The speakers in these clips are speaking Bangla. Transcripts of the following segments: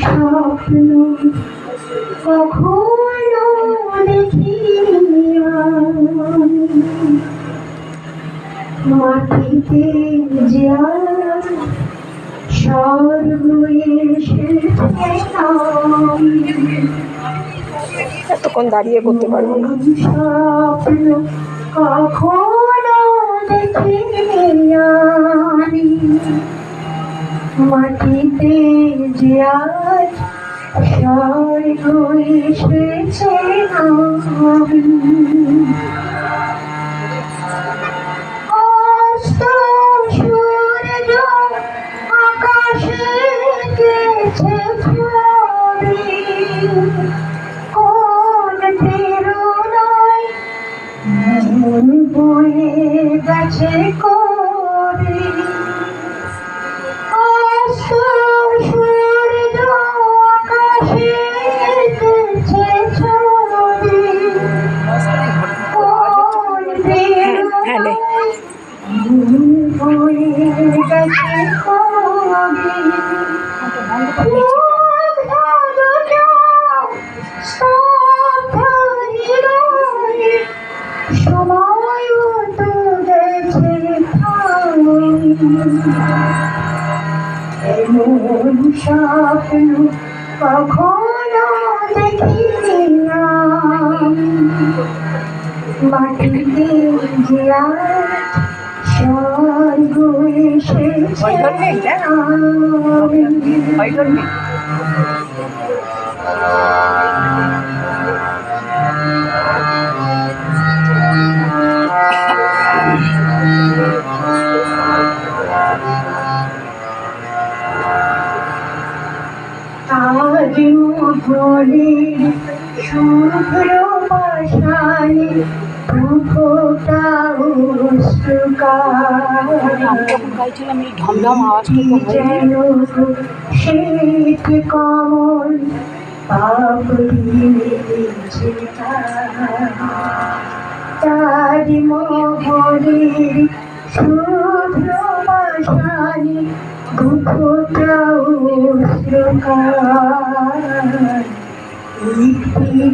স্বপ্ন কখনো দেখিনি মাটিতে স্বর্গ এতক্ষণ দাঁড়িয়ে করতে পারবো না। স্বপ্ন কখনো দেখিনি মাটিতে যে আজ স্বর্গ এসেছে অস্ত সূর্য আকাশে গেছে ছবি কোন প্রেরণায় মন বয়ে গেছে কবি সূর্য আকাশে গেছে ছবি কোন প্রেরণায় বয়ে গেছে কবি সময় তো গেছে এমন স্বপ্ন কখনো দেখিনি মাটিতে যে স্বর্গ এসেছে আজ ভোলে শুভ্র পাশানে ফোটা যেন শ্বেত কমল তার মোহরের শুভ্র পাশানে ফোটা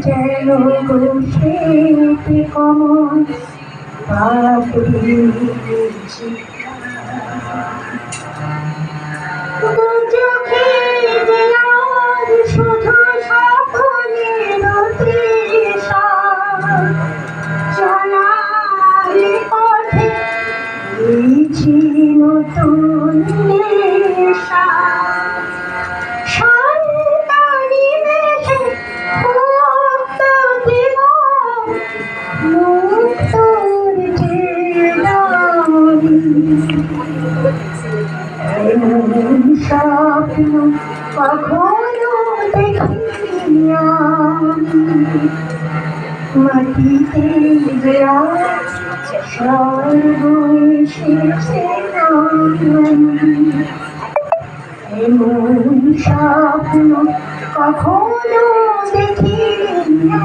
যেন শ্বেত কমল শুধু স্বপ্নের তৃষা চলার পথে নতুন নেশা সন্তানি বেশে মুক্ত দিব মুক্তর এমন স্বপ্ন কখনো দেখিনি মাটিতে স্বর্গ এসেছে এমন স্বপ্ন কখনো দেখিনি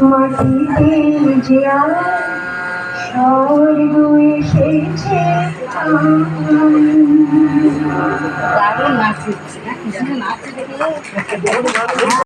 মাটিতে যে স্বর্গ এসেছে দারুণ নাচ হচ্ছে না, কিছু নাচ দেখলে